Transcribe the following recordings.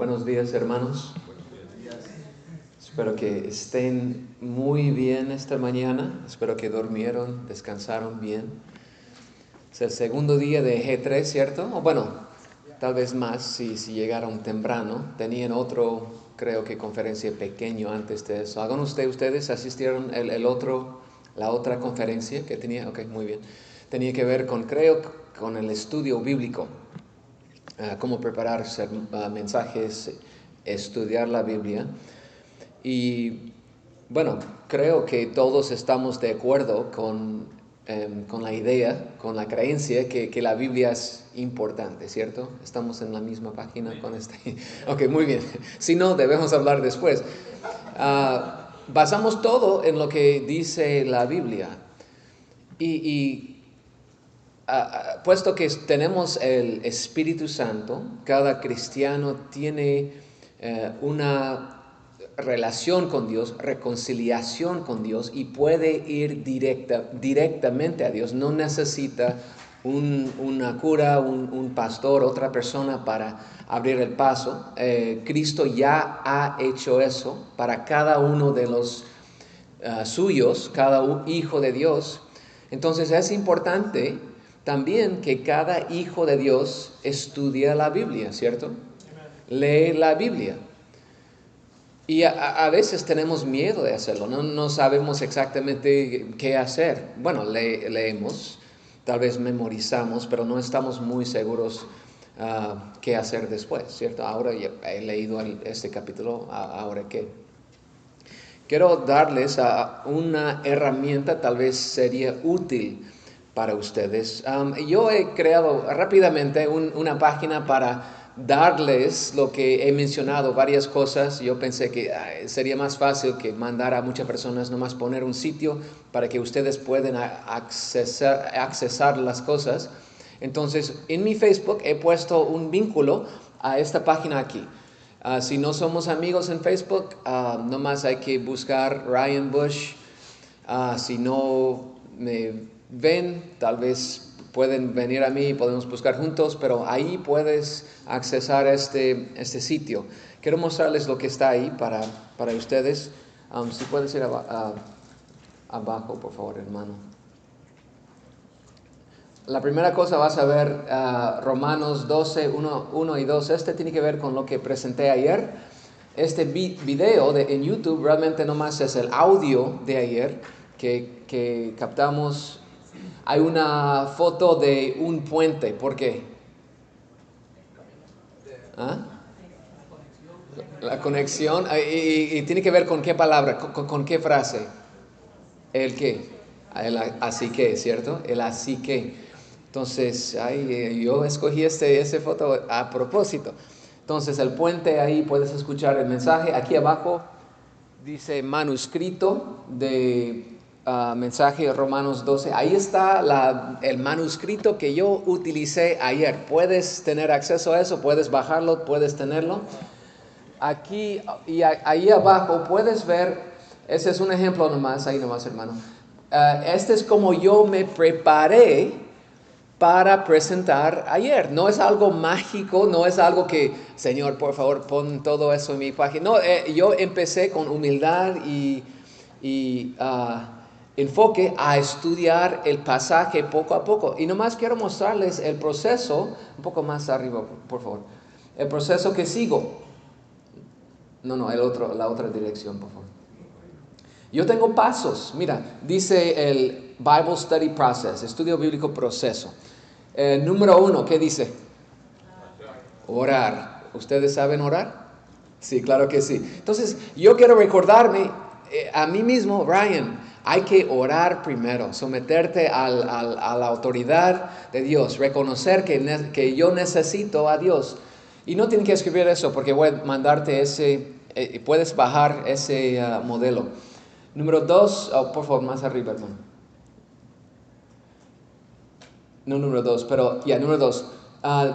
Buenos días, hermanos. Espero que estén muy bien esta mañana. Espero que durmieron, descansaron bien. Es el segundo día de G3, ¿cierto? O bueno, tal vez más si llegaron temprano. Tenían otro, creo que conferencia pequeño antes de eso. ¿Algunos de ustedes asistieron la otra conferencia que tenía? Ok, muy bien. Tenía que ver con el estudio bíblico. Cómo prepararse mensajes, estudiar la Biblia. Y bueno, creo que todos estamos de acuerdo con la idea, con la creencia que la Biblia es importante, ¿cierto? Estamos en la misma página con este. Ok, muy bien. Si no, debemos hablar después. Basamos todo en lo que dice la Biblia. Puesto que tenemos el Espíritu Santo, cada cristiano tiene una relación con Dios, reconciliación con Dios y puede ir directamente a Dios. No necesita una cura, un pastor, otra persona para abrir el paso. Cristo ya ha hecho eso para cada uno de los suyos, cada hijo de Dios. Entonces es importante también que cada hijo de Dios estudie la Biblia, ¿cierto? Lee la Biblia. Y a veces tenemos miedo de hacerlo, no sabemos exactamente qué hacer. Bueno, leemos, tal vez memorizamos, pero no estamos muy seguros qué hacer después, ¿cierto? Ahora ya he leído este capítulo, ¿ahora qué? Quiero darles una herramienta, tal vez sería útil para ustedes. Yo he creado rápidamente una página para darles lo que he mencionado, varias cosas. Yo pensé que sería más fácil que mandar a muchas personas, nomás poner un sitio para que ustedes puedan accesar las cosas. Entonces, en mi Facebook he puesto un vínculo a esta página aquí. Si no somos amigos en Facebook, nomás hay que buscar Ryan Bush. Si no me ven, tal vez pueden venir a mí y podemos buscar juntos, pero ahí puedes accesar este sitio. Quiero mostrarles lo que está ahí para ustedes. Si puedes ir abajo, por favor, hermano. La primera cosa vas a ver Romanos 12, 1 y 2. Este tiene que ver con lo que presenté ayer. Este video en YouTube realmente nomás es el audio de ayer que captamos. Hay una foto de un puente. ¿Por qué? La conexión. Y tiene que ver con qué palabra, con qué frase. ¿El qué? El así que, ¿cierto? El así que. Entonces, yo escogí esa foto a propósito. Entonces, el puente, ahí puedes escuchar el mensaje. Aquí abajo dice manuscrito de mensaje de Romanos 12. Ahí está el manuscrito que yo utilicé ayer. Puedes tener acceso a eso, puedes bajarlo, puedes tenerlo. Aquí y ahí abajo puedes ver, ese es un ejemplo nomás, ahí nomás, hermano. Este es como yo me preparé para presentar ayer. No es algo mágico, no es algo que, Señor, por favor, pon todo eso en mi página. No, yo empecé con humildad y enfoque a estudiar el pasaje poco a poco. Y nomás quiero mostrarles el proceso, un poco más arriba, por favor. El proceso que sigo. No, la otra dirección, por favor. Yo tengo pasos. Mira, dice el Bible Study Process, estudio bíblico proceso. Número 1, ¿qué dice? Orar. ¿Ustedes saben orar? Sí, claro que sí. Entonces, yo quiero recordarme a mí mismo, Ryan, hay que orar primero, someterte a la autoridad de Dios, reconocer que yo necesito a Dios. Y no tienen que escribir eso porque voy a mandarte puedes bajar ese modelo. Número 2, por favor, más arriba, hermano. No número 2, pero número 2.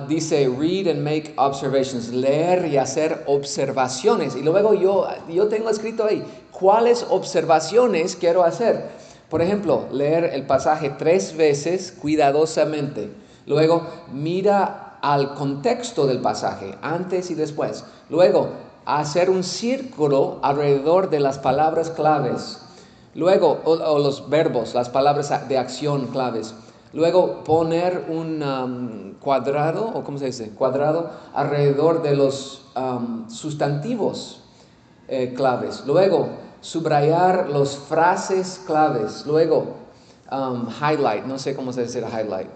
Dice read and make observations, leer y hacer observaciones. Y luego yo tengo escrito ahí, ¿cuáles observaciones quiero hacer? Por ejemplo, leer el pasaje 3 veces cuidadosamente. Luego, mira al contexto del pasaje, antes y después. Luego, hacer un círculo alrededor de las palabras claves. Luego, o los verbos, las palabras de acción claves. Luego, poner un cuadrado, o ¿cómo se dice? Cuadrado alrededor de los sustantivos claves. Luego, subrayar las frases claves. Luego, highlight, no sé cómo se dice highlight.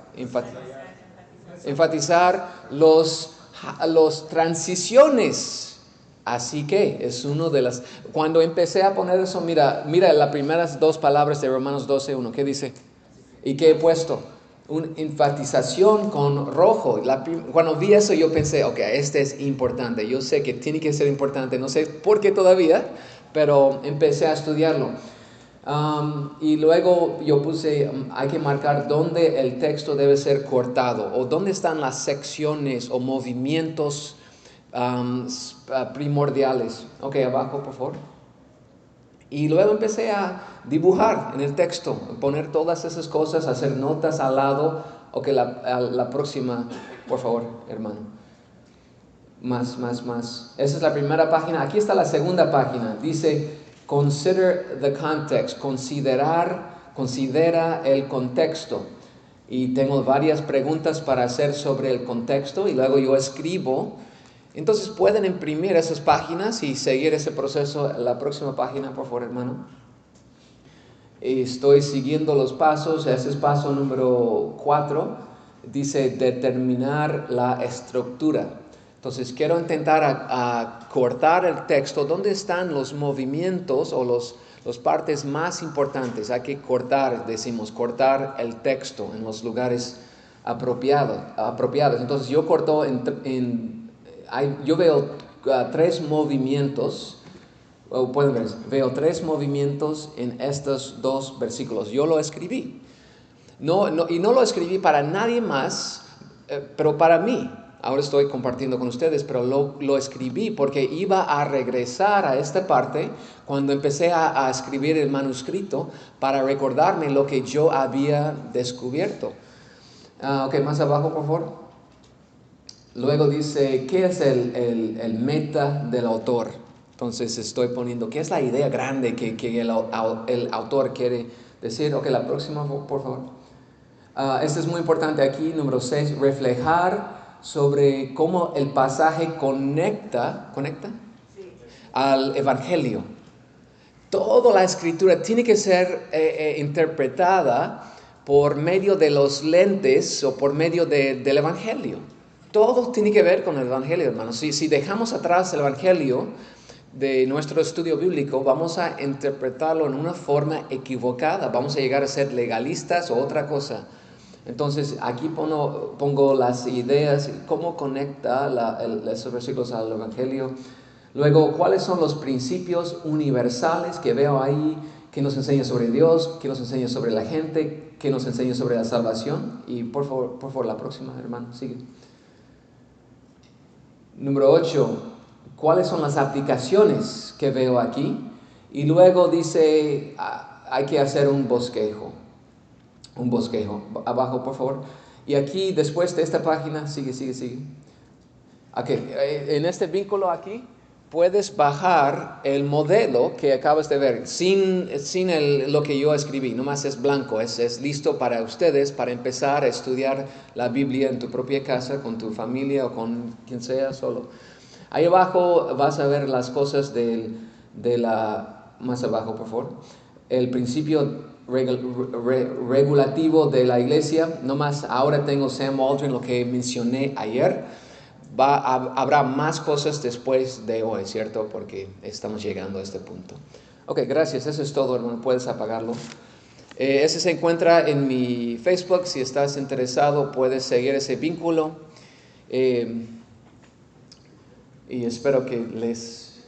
Enfatizar los transiciones. Así que es uno de las... Cuando empecé a poner eso, mira las primeras dos palabras de Romanos 12:1. ¿Qué dice? ¿Y qué he puesto? Una enfatización con rojo. Cuando vi eso yo pensé, ok, este es importante. Yo sé que tiene que ser importante. No sé por qué todavía, pero empecé a estudiarlo. Y luego yo puse, hay que marcar dónde el texto debe ser cortado o dónde están las secciones o movimientos primordiales. Ok, abajo por favor. Y luego empecé a dibujar en el texto, poner todas esas cosas, hacer notas al lado. Ok, la próxima, por favor, hermano. Más. Esa es la primera página. Aquí está la segunda página. Dice, consider the context. Considera el contexto. Y tengo varias preguntas para hacer sobre el contexto y luego yo escribo. Entonces pueden imprimir esas páginas y seguir ese proceso. La próxima página, por favor, hermano. Estoy siguiendo los pasos. Ese es paso número 4. Dice determinar la estructura. Entonces quiero intentar a cortar el texto. ¿Dónde están los movimientos o las partes más importantes? Hay que cortar, decimos, cortar el texto en los lugares apropiados. Entonces yo corto yo veo 3 movimientos, pueden ver, veo 3 movimientos en estos 2 versículos. Yo lo escribí. Y no lo escribí para nadie más, pero para mí. Ahora estoy compartiendo con ustedes, pero lo escribí porque iba a regresar a esta parte cuando empecé a escribir el manuscrito para recordarme lo que yo había descubierto. Ok, más abajo, por favor. Luego dice, ¿qué es el meta del autor? Entonces estoy poniendo, ¿qué es la idea grande que el autor quiere decir? Ok, la próxima, por favor. Este es muy importante aquí, número 6, reflejar sobre cómo el pasaje conecta sí, al Evangelio. Toda la escritura tiene que ser interpretada por medio de los lentes o por medio del Evangelio. Todo tiene que ver con el Evangelio, hermanos. Si dejamos atrás el Evangelio de nuestro estudio bíblico, vamos a interpretarlo en una forma equivocada. Vamos a llegar a ser legalistas o otra cosa. Entonces aquí pongo las ideas, cómo conecta esos versículos al Evangelio. Luego, ¿cuáles son los principios universales que veo ahí, que nos enseña sobre Dios, que nos enseña sobre la gente, que nos enseña sobre la salvación? Y por favor, la próxima, hermano, sigue. Número 8, ¿cuáles son las aplicaciones que veo aquí? Y luego dice, hay que hacer un bosquejo. Abajo, por favor. Y aquí, después de esta página, sigue. Okay. En este vínculo aquí, puedes bajar el modelo que acabas de ver, sin lo que yo escribí, nomás es blanco, es listo para ustedes, para empezar a estudiar la Biblia en tu propia casa, con tu familia o con quien sea solo. Ahí abajo vas a ver las cosas más abajo, por favor, el principio regulativo de la iglesia. Nomás ahora tengo Sam Aldrin, lo que mencioné ayer. Habrá más cosas después de hoy, ¿cierto? Porque estamos llegando a este punto. Ok, gracias. Eso es todo, hermano. Puedes apagarlo. Ese se encuentra en mi Facebook. Si estás interesado, puedes seguir ese vínculo. Y espero que les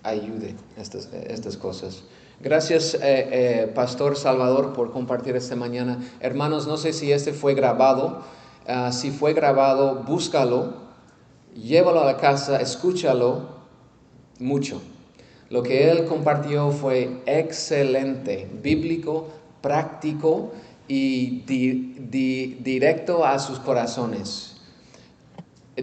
ayude estas cosas. Gracias, Pastor Salvador, por compartir esta mañana. Hermanos, no sé si este fue grabado. Si fue grabado, búscalo, llévalo a la casa, escúchalo mucho. Lo que él compartió fue excelente, bíblico, práctico y directo a sus corazones.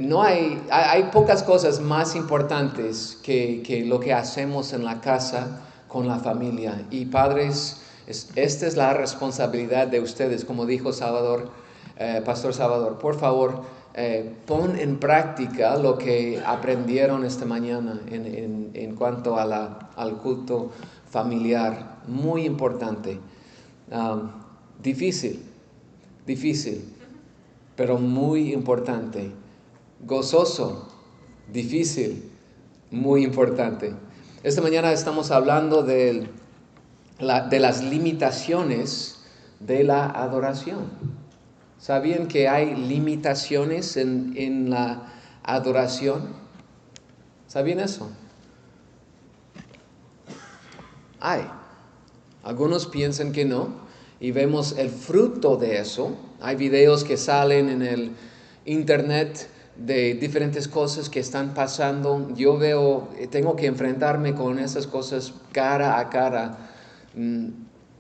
no hay pocas cosas más importantes que lo que hacemos en la casa con la familia. Y padres, esta es la responsabilidad de ustedes, como dijo Pastor Salvador. Por favor, pon en práctica lo que aprendieron esta mañana en cuanto al culto familiar. Muy importante. Difícil, pero muy importante. Gozoso, difícil, muy importante. Esta mañana estamos hablando de las limitaciones de la adoración. ¿Sabían que hay limitaciones en la adoración? ¿Sabían eso? Hay. Algunos piensan que no, y vemos el fruto de eso. Hay videos que salen en el internet de diferentes cosas que están pasando. Yo tengo que enfrentarme con esas cosas cara a cara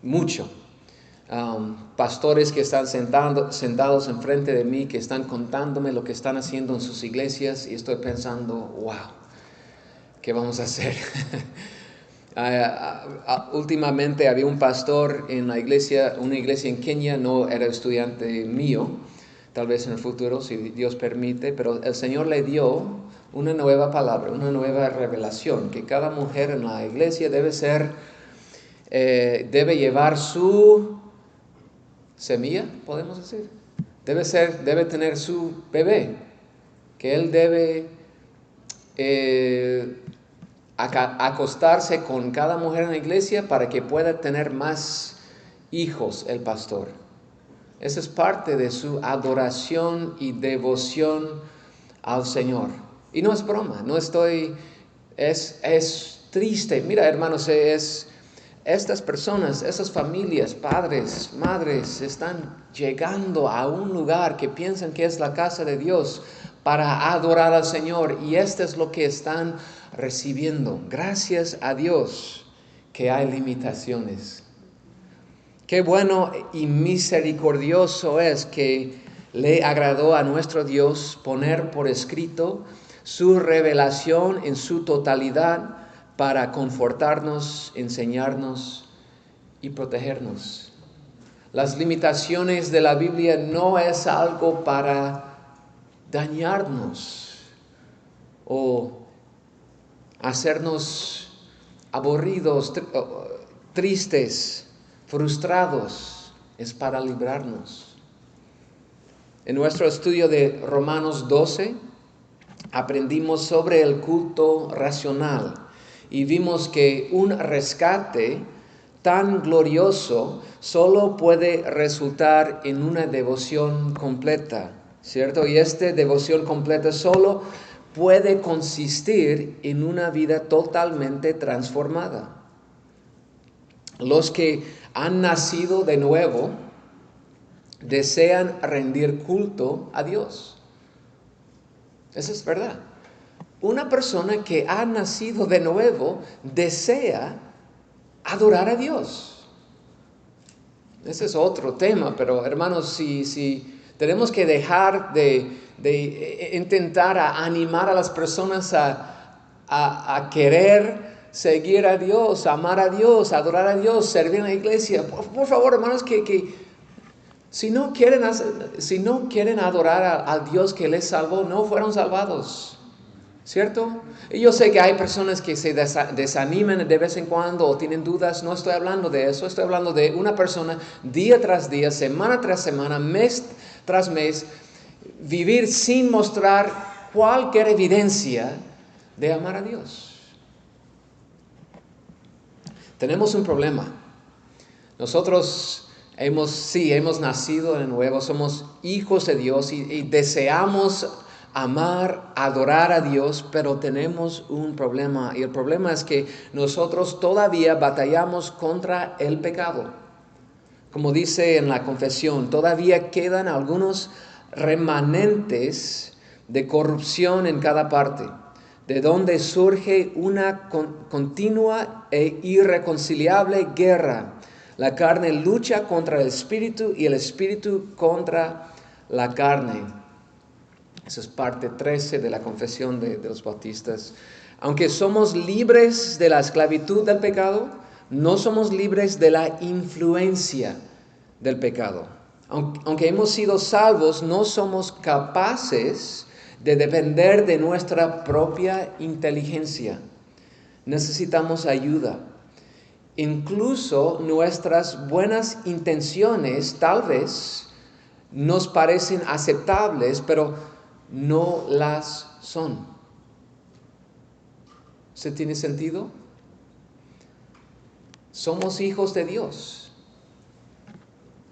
mucho. Pastores que están sentados enfrente de mí, que están contándome lo que están haciendo en sus iglesias, y estoy pensando, wow, ¿qué vamos a hacer? Últimamente había un pastor en una iglesia en Kenia, no era estudiante mío, tal vez en el futuro, si Dios permite, pero el Señor le dio una nueva palabra, una nueva revelación, que cada mujer en la iglesia debe llevar su semilla, podemos decir, debe tener su bebé, que él debe acostarse con cada mujer en la iglesia para que pueda tener más hijos el pastor. Esa es parte de su adoración y devoción al Señor. Y no es broma, es triste. Mira, hermanos, estas personas, esas familias, padres, madres, están llegando a un lugar que piensan que es la casa de Dios para adorar al Señor, y esto es lo que están recibiendo. Gracias a Dios que hay limitaciones. Qué bueno y misericordioso es que le agradó a nuestro Dios poner por escrito su revelación en su totalidad para confortarnos, enseñarnos y protegernos. Las limitaciones de la Biblia no es algo para dañarnos o hacernos aburridos, tristes, frustrados. Es para librarnos. En nuestro estudio de Romanos 12 aprendimos sobre el culto racional y vimos que un rescate tan glorioso solo puede resultar en una devoción completa, ¿cierto? Y esta devoción completa solo puede consistir en una vida totalmente transformada. Los que han nacido de nuevo desean rendir culto a Dios. Eso es verdad. Una persona que ha nacido de nuevo desea adorar a Dios. Ese es otro tema, pero hermanos, si tenemos que dejar de intentar animar a las personas a querer seguir a Dios, amar a Dios, adorar a Dios, servir en la iglesia. Por favor, hermanos, que si no quieren adorar al Dios que les salvó, no fueron salvados. ¿Cierto? Y yo sé que hay personas que se desaniman de vez en cuando o tienen dudas. No estoy hablando de eso. Estoy hablando de una persona día tras día, semana tras semana, mes tras mes, vivir sin mostrar cualquier evidencia de amar a Dios. Tenemos un problema. Nosotros hemos nacido de nuevo, somos hijos de Dios y deseamos amar, adorar a Dios, pero tenemos un problema, y el problema es que nosotros todavía batallamos contra el pecado. Como dice en la confesión, todavía quedan algunos remanentes de corrupción en cada parte, de donde surge una continua e irreconciliable guerra. La carne lucha contra el espíritu y el espíritu contra la carne. Esa es parte 13 de la confesión de los bautistas. Aunque somos libres de la esclavitud del pecado, no somos libres de la influencia del pecado. Aunque hemos sido salvos, no somos capaces de depender de nuestra propia inteligencia. Necesitamos ayuda. Incluso nuestras buenas intenciones tal vez nos parecen aceptables, pero no las son. ¿Se tiene sentido? Somos hijos de Dios,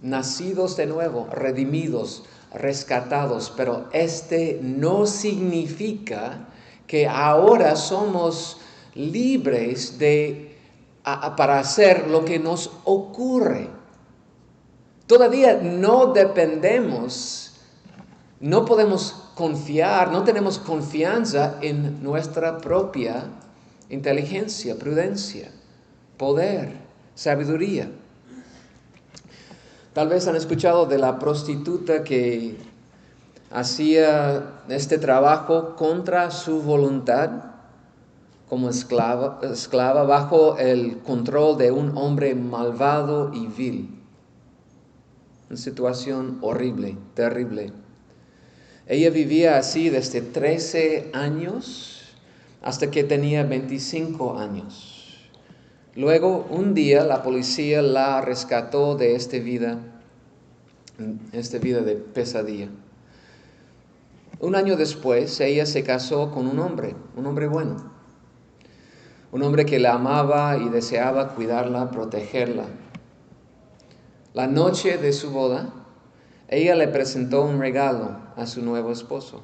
nacidos de nuevo, redimidos, rescatados, pero no significa que ahora somos libres para hacer lo que nos ocurre. Todavía no dependemos, no podemos confiar, no tenemos confianza en nuestra propia inteligencia, prudencia, poder, sabiduría. Tal vez han escuchado de la prostituta que hacía este trabajo contra su voluntad, como esclava bajo el control de un hombre malvado y vil. Una situación horrible, terrible. Ella vivía así desde 13 años hasta que tenía 25 años. Luego, un día, la policía la rescató de esta vida de pesadilla. Un año después, ella se casó con un hombre bueno. Un hombre que la amaba y deseaba cuidarla, protegerla. La noche de su boda, ella le presentó un regalo a su nuevo esposo.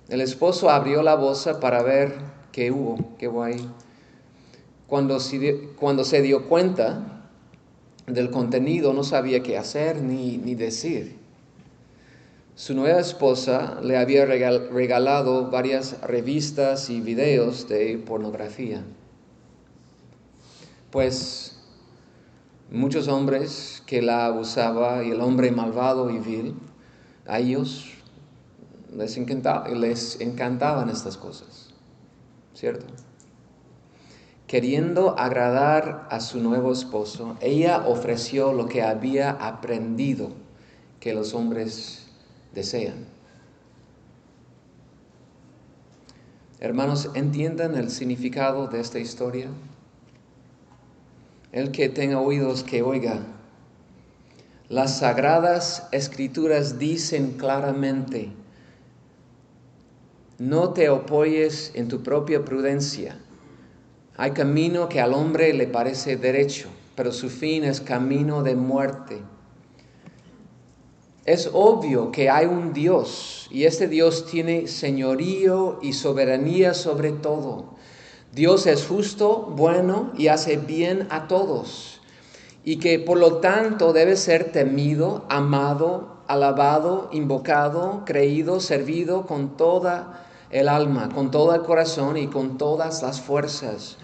El esposo abrió la bolsa para ver qué hubo ahí. Cuando se dio cuenta del contenido, no sabía qué hacer ni decir. Su nueva esposa le había regalado varias revistas y videos de pornografía. Pues muchos hombres que la abusaban y el hombre malvado y vil, a ellos les encantaban estas cosas, ¿cierto? Queriendo agradar a su nuevo esposo, ella ofreció lo que había aprendido que los hombres desean. Hermanos, ¿entiendan el significado de esta historia? El que tenga oídos que oiga. Las sagradas escrituras dicen claramente: no te apoyes en tu propia prudencia. Hay camino que al hombre le parece derecho, pero su fin es camino de muerte. Es obvio que hay un Dios, y este Dios tiene señorío y soberanía sobre todo. Dios es justo, bueno y hace bien a todos, y que por lo tanto debe ser temido, amado, alabado, invocado, creído, servido con toda el alma, con todo el corazón y con todas las fuerzas.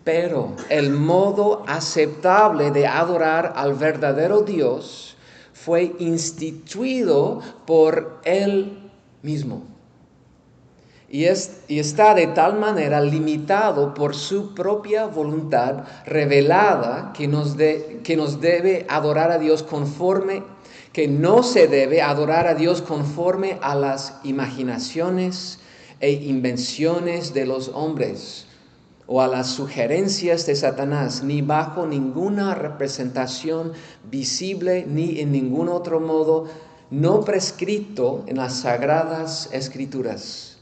Pero el modo aceptable de adorar al verdadero Dios fue instituido por Él mismo. Y está de tal manera limitado por su propia voluntad revelada que no se debe adorar a Dios conforme a las imaginaciones e invenciones de los hombres o a las sugerencias de Satanás, ni bajo ninguna representación visible ni en ningún otro modo no prescrito en las sagradas escrituras.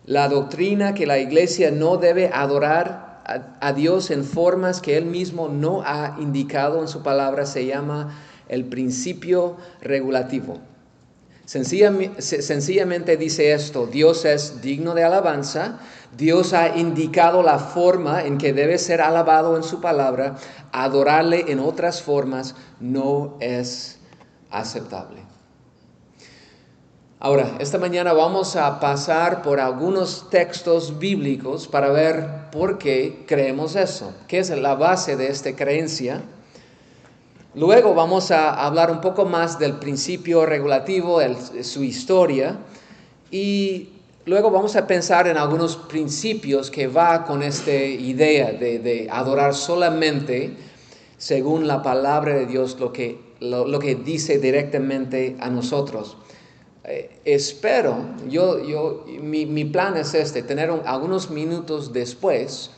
La doctrina que la iglesia no debe adorar a Dios en formas que Él mismo no ha indicado en su palabra se llama el principio regulativo. Sencillamente dice esto: Dios es digno de alabanza, Dios ha indicado la forma en que debe ser alabado en su palabra, adorarle en otras formas no es aceptable. Ahora, esta mañana vamos a pasar por algunos textos bíblicos para ver por qué creemos eso, qué es la base de esta creencia. Luego vamos a hablar un poco más del principio regulativo, su historia, y luego vamos a pensar en algunos principios que va con esta idea de adorar solamente según la palabra de Dios, lo que dice directamente a nosotros. Espero, mi plan es tener algunos minutos después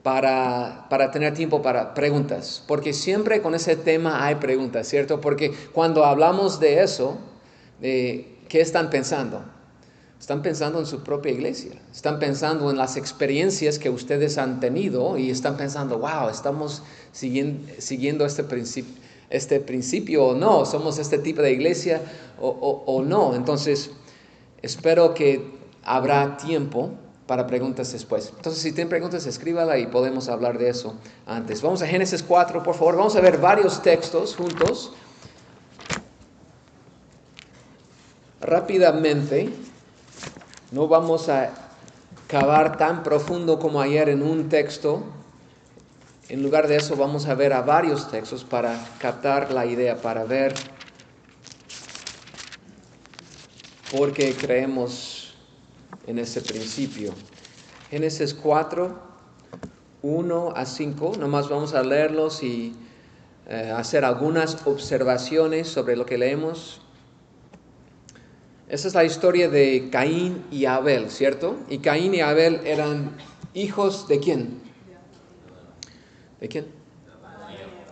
para tener tiempo para preguntas, porque siempre con ese tema hay preguntas, ¿cierto? Porque cuando hablamos de eso, ¿qué están pensando? Están pensando en su propia iglesia, están pensando en las experiencias que ustedes han tenido y están pensando, wow, estamos siguiendo este principio o no, somos este tipo de iglesia o no. Entonces, espero que habrá tiempo para preguntas después. Entonces, si tienen preguntas, escríbala y podemos hablar de eso antes. Vamos a Génesis 4, por favor. Vamos a ver varios textos juntos. Rápidamente, no vamos a cavar tan profundo como ayer en un texto. En lugar de eso, vamos a ver a varios textos para captar la idea, para ver por qué creemos en ese principio. Génesis 4, 1 a 5, nomás vamos a leerlos y hacer algunas observaciones sobre lo que leemos. Esa es la historia de Caín y Abel, ¿cierto? Y Caín y Abel eran hijos ¿de quién? ¿De quién?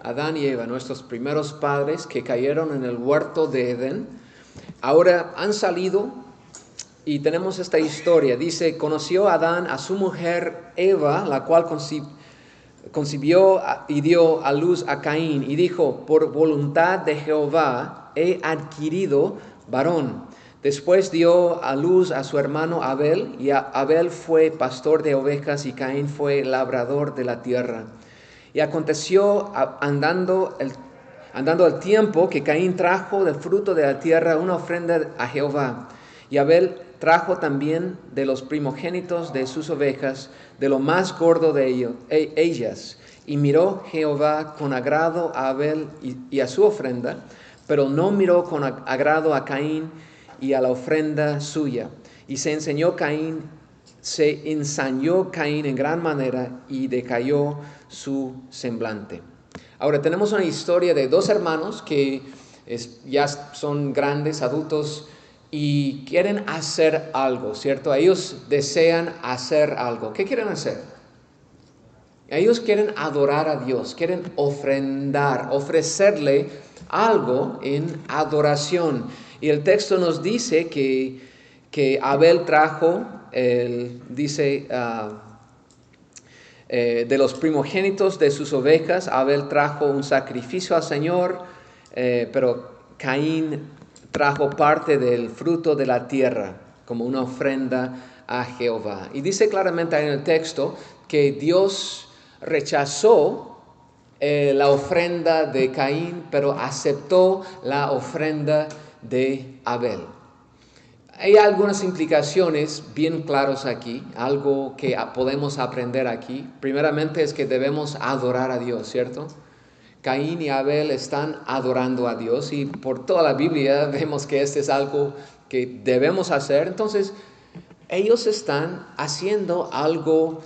Adán y Eva, nuestros primeros padres que cayeron en el huerto de Edén. Ahora han salido y tenemos esta historia. Dice, conoció Adán a su mujer Eva, la cual concibió y dio a luz a Caín, y dijo, por voluntad de Jehová he adquirido varón. Después dio a luz a su hermano Abel, y Abel fue pastor de ovejas y Caín fue labrador de la tierra. Y aconteció andando el tiempo que Caín trajo del fruto de la tierra una ofrenda a Jehová. Y Abel trajo también de los primogénitos de sus ovejas, de lo más gordo de ellas. Y miró Jehová con agrado a Abel y a su ofrenda, pero no miró con agrado a Caín y a la ofrenda suya. Y se ensañó Caín en gran manera y decayó su semblante. Ahora tenemos una historia de dos hermanos que ya son grandes, adultos, y quieren hacer algo, ¿cierto? Ellos desean hacer algo. ¿Qué quieren hacer? Ellos quieren adorar a Dios, quieren ofrecerle algo en adoración. Y el texto nos dice que Abel trajo, de los primogénitos de sus ovejas, Abel trajo un sacrificio al Señor, pero Caín trajo parte del fruto de la tierra como una ofrenda a Jehová. Y dice claramente en el texto que Dios rechazó la ofrenda de Caín, pero aceptó la ofrenda de Abel. Hay algunas implicaciones bien claras aquí, algo que podemos aprender aquí. Primeramente es que debemos adorar a Dios, ¿cierto? Caín y Abel están adorando a Dios y por toda la Biblia vemos que este es algo que debemos hacer. Entonces, ellos están haciendo algo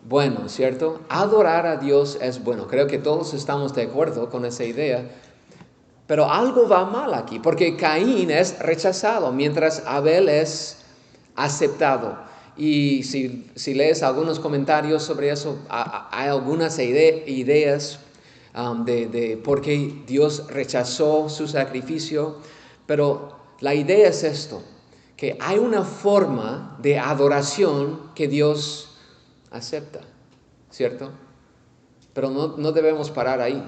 bueno, ¿cierto? Adorar a Dios es bueno. Creo que todos estamos de acuerdo con esa idea. Pero algo va mal aquí, porque Caín es rechazado, mientras Abel es aceptado. Y si lees algunos comentarios sobre eso, hay algunas ideas de por qué Dios rechazó su sacrificio. Pero la idea es esto, que hay una forma de adoración que Dios acepta, ¿cierto? Pero no debemos parar ahí.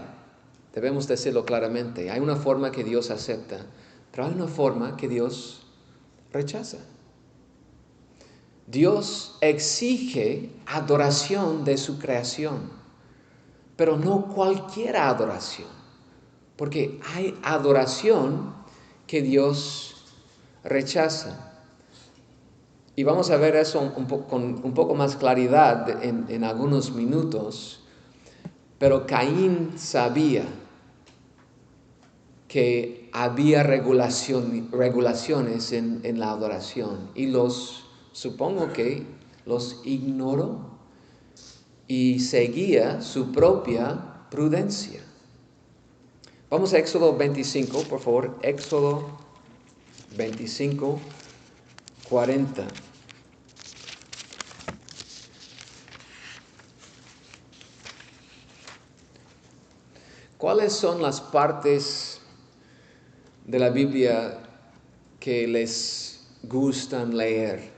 Debemos decirlo claramente. Hay una forma que Dios acepta, pero hay una forma que Dios rechaza. Dios exige adoración de su creación, pero no cualquier adoración, porque hay adoración que Dios rechaza. Y vamos a ver eso con un poco más claridad en algunos minutos, pero Caín sabía que había regulaciones en la adoración y supongo que los ignoró y seguía su propia prudencia. Vamos a Éxodo 25, por favor. Éxodo 25, 40. ¿Cuáles son las partes de la Biblia que les gustan leer?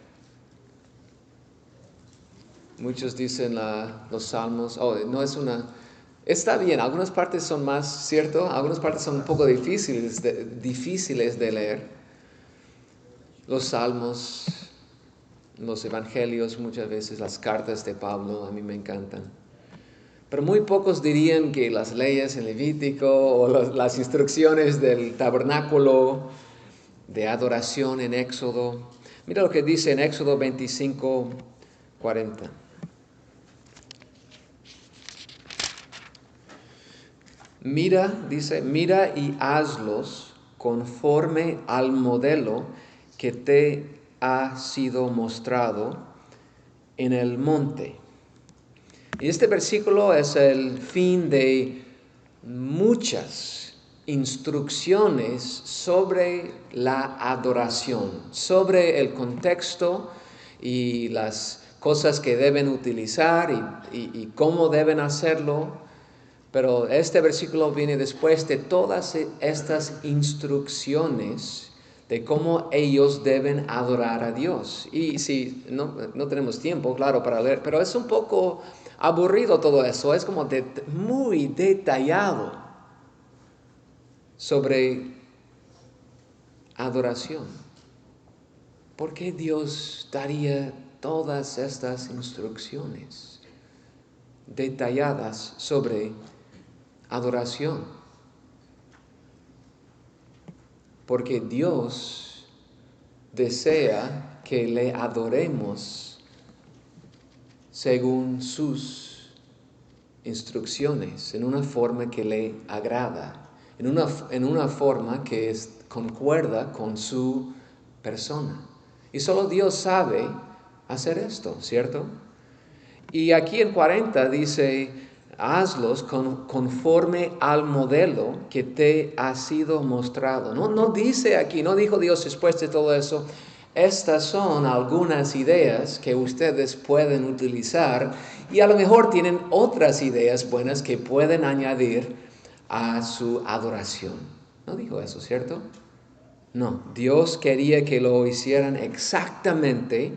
Muchos dicen los salmos. No es una... Está bien, algunas partes son más, ¿cierto? Algunas partes son un poco difíciles de leer. Los salmos, los evangelios, muchas veces las cartas de Pablo, a mí me encantan. Pero muy pocos dirían que las leyes en Levítico o las instrucciones del tabernáculo de adoración en Éxodo. Mira lo que dice en Éxodo 25, 40. Mira y hazlos conforme al modelo que te ha sido mostrado en el monte. Y este versículo es el fin de muchas instrucciones sobre la adoración, sobre el contexto y las cosas que deben utilizar y cómo deben hacerlo. Pero este versículo viene después de todas estas instrucciones de cómo ellos deben adorar a Dios. Y si no tenemos tiempo, claro, para leer, pero es un poco aburrido todo eso, es como muy detallado sobre adoración. ¿Por qué Dios daría todas estas instrucciones detalladas sobre adoración? Porque Dios desea que le adoremos según sus instrucciones, en una forma que le agrada, en una forma que concuerda con su persona. Y solo Dios sabe hacer esto, ¿cierto? Y aquí en 40 dice, hazlos conforme al modelo que te ha sido mostrado. No dice aquí, no dijo Dios después de todo eso, estas son algunas ideas que ustedes pueden utilizar y a lo mejor tienen otras ideas buenas que pueden añadir a su adoración. No dijo eso, ¿cierto? No, Dios quería que lo hicieran exactamente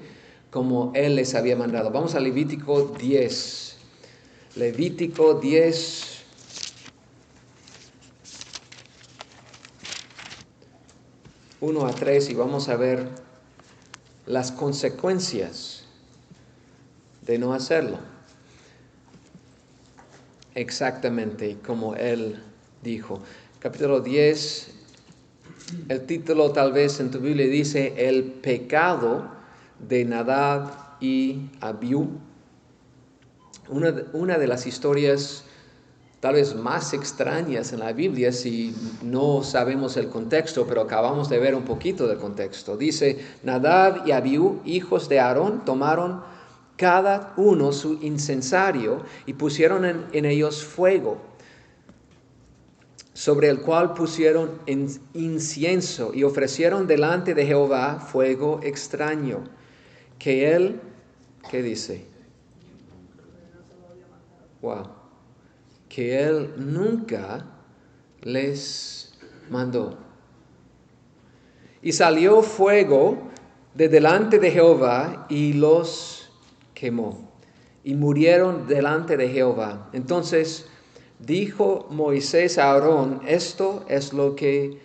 como Él les había mandado. Vamos a Levítico 10. Levítico 10. Uno a 3 y vamos a ver las consecuencias de no hacerlo. Exactamente como Él dijo. Capítulo 10, el título tal vez en tu Biblia dice el pecado de Nadab y Abiú. Una de las historias tal vez más extrañas en la Biblia si no sabemos el contexto, pero acabamos de ver un poquito del contexto. Dice, Nadab y Abiú, hijos de Aarón, tomaron cada uno su incensario y pusieron en ellos fuego, sobre el cual pusieron incienso y ofrecieron delante de Jehová fuego extraño, que él, ¿qué dice? Wow. Que él nunca les mandó. Y salió fuego de delante de Jehová y los quemó. Y murieron delante de Jehová. Entonces dijo Moisés a Aarón, esto es lo que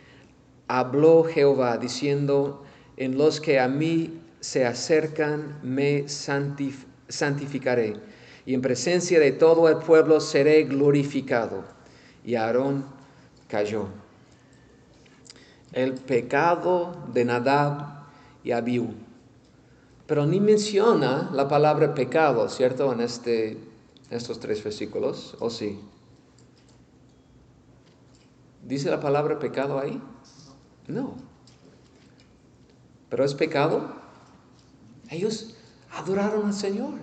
habló Jehová, diciendo, en los que a mí se acercan me santificaré, y en presencia de todo el pueblo seré glorificado. Y Aarón cayó. El pecado de Nadab y Abiú. Pero ni menciona la palabra pecado, ¿cierto? En estos 3 versículos, ¿o sí? ¿Dice la palabra pecado ahí? No. ¿Pero es pecado? Ellos adoraron al Señor.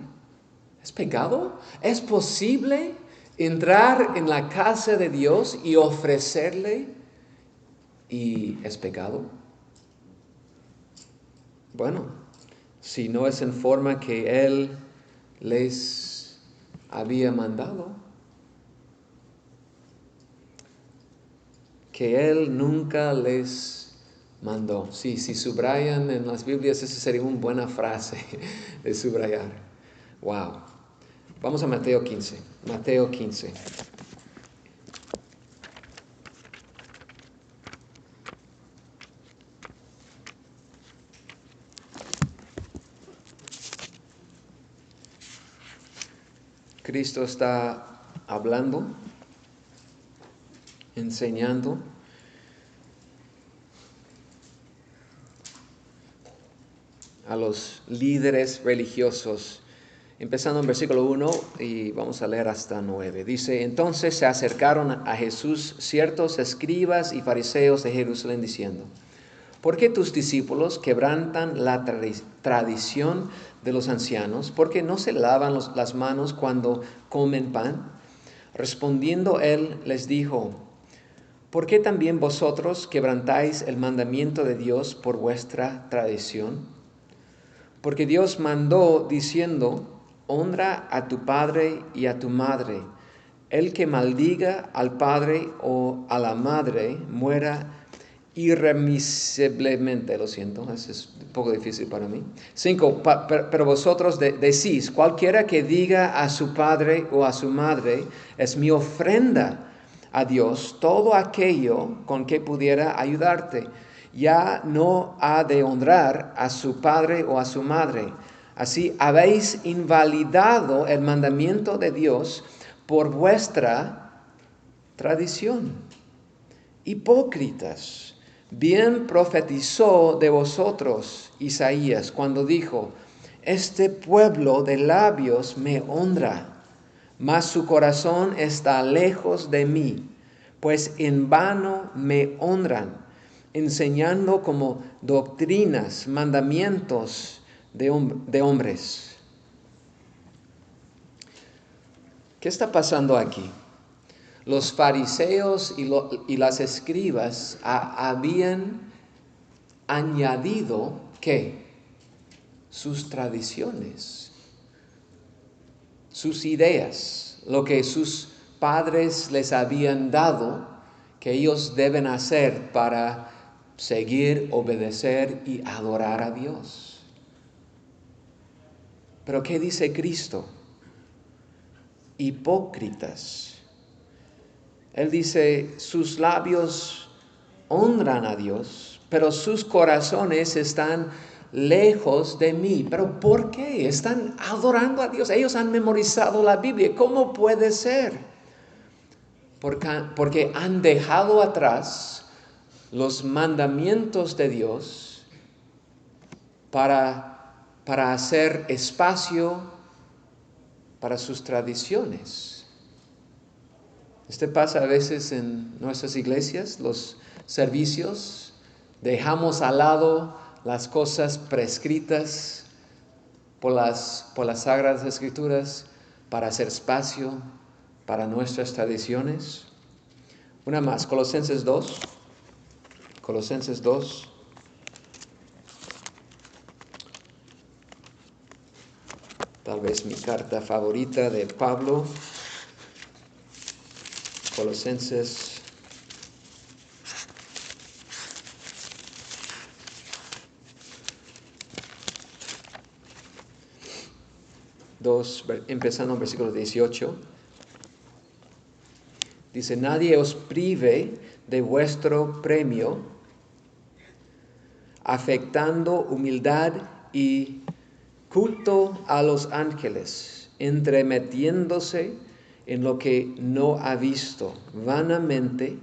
¿Es pecado? ¿Es posible entrar en la casa de Dios y ofrecerle y es pecado? Bueno, si no es en forma que Él les había mandado, que Él nunca les mandó. Sí, si subrayan en las Biblias, esa sería una buena frase de subrayar. Wow. Vamos a Mateo 15. Mateo 15. Cristo está hablando, enseñando. A los líderes religiosos, empezando en versículo 1 y vamos a leer hasta 9. Dice, entonces se acercaron a Jesús ciertos escribas y fariseos de Jerusalén diciendo, ¿por qué tus discípulos quebrantan la tradición de los ancianos? ¿Por qué no se lavan las manos cuando comen pan? Respondiendo él les dijo, ¿por qué también vosotros quebrantáis el mandamiento de Dios por vuestra tradición? Porque Dios mandó diciendo, honra a tu padre y a tu madre. El que maldiga al padre o a la madre muera irremisiblemente. Lo siento, eso es un poco difícil para mí. 5. Pero vosotros decís, cualquiera que diga a su padre o a su madre, es mi ofrenda a Dios, todo aquello con que pudiera ayudarte. Ya no ha de honrar a su padre o a su madre. Así habéis invalidado el mandamiento de Dios por vuestra tradición. Hipócritas, bien profetizó de vosotros Isaías cuando dijo, este pueblo de labios me honra, mas su corazón está lejos de mí, pues en vano me honran, enseñando como doctrinas, mandamientos de hombres. ¿Qué está pasando aquí? Los fariseos y las escribas habían añadido, ¿qué? Sus tradiciones, sus ideas, lo que sus padres les habían dado, que ellos deben hacer para seguir, obedecer y adorar a Dios. Pero ¿qué dice Cristo? Hipócritas. Él dice, sus labios honran a Dios, pero sus corazones están lejos de mí. ¿Pero por qué? Están adorando a Dios. Ellos han memorizado la Biblia. ¿Cómo puede ser? Porque han dejado atrás los mandamientos de Dios para hacer espacio para sus tradiciones. Pasa a veces en nuestras iglesias, los servicios, dejamos al lado las cosas prescritas por las Sagradas Escrituras para hacer espacio para nuestras tradiciones. Una más, Colosenses 2. Colosenses 2. Tal vez mi carta favorita de Pablo. Colosenses 2, empezando en versículo 18. Dice, nadie os prive de vuestro premio, afectando humildad y culto a los ángeles, entremetiéndose en lo que no ha visto, vanamente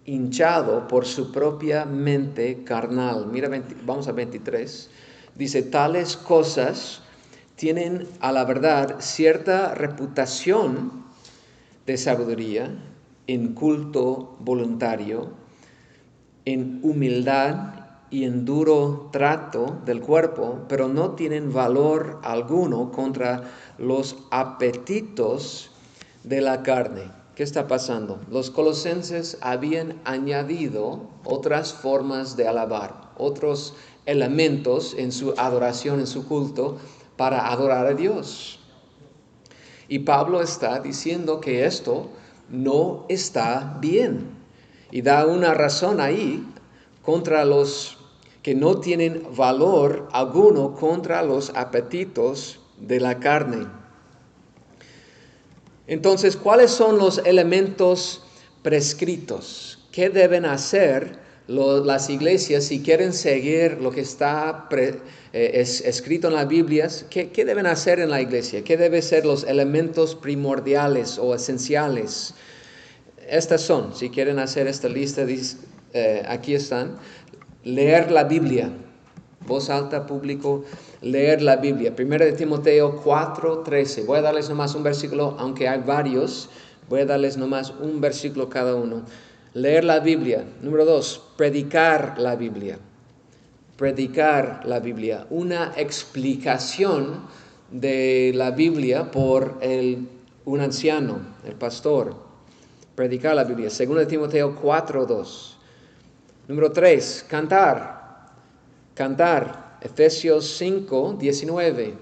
hinchado por su propia mente carnal. Mira, vamos a 23. Dice, tales cosas tienen a la verdad cierta reputación de sabiduría, en culto voluntario, en humildad y en duro trato del cuerpo, pero no tienen valor alguno contra los apetitos de la carne. ¿Qué está pasando? Los colosenses habían añadido otras formas de alabar, otros elementos en su adoración, en su culto, para adorar a Dios. Y Pablo está diciendo que esto no está bien. Y da una razón ahí contra los que no tienen valor alguno contra los apetitos de la carne. Entonces, ¿cuáles son los elementos prescritos? ¿Qué deben hacer las iglesias si quieren seguir lo que está escrito en las Biblias? ¿Qué deben hacer en la iglesia? ¿Qué deben ser los elementos primordiales o esenciales? Estas son, si quieren hacer esta lista, aquí están. Leer la Biblia. Voz alta, público, leer la Biblia. 1 de Timoteo 4:13. Voy a darles nomás un versículo, aunque hay varios. Voy a darles nomás un versículo cada uno. Leer la Biblia. Número 2, predicar la Biblia. Predicar la Biblia. Una explicación de la Biblia por un anciano, el pastor. Predicar la Biblia. 2 de Timoteo 4:2. Número 3, cantar. Cantar, Efesios 5:19.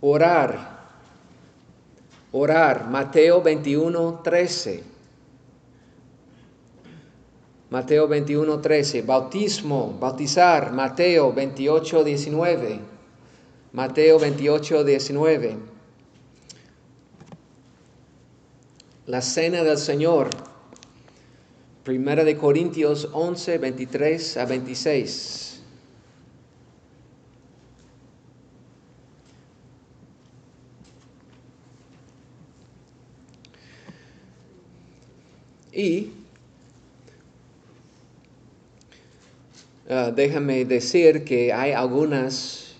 Orar, Mateo 21:13. Mateo 21:13. Bautismo, bautizar, Mateo 28:19. Mateo 28:19. La cena del Señor. 1 de Corintios 11:23-26. Y déjame decir que hay algunas,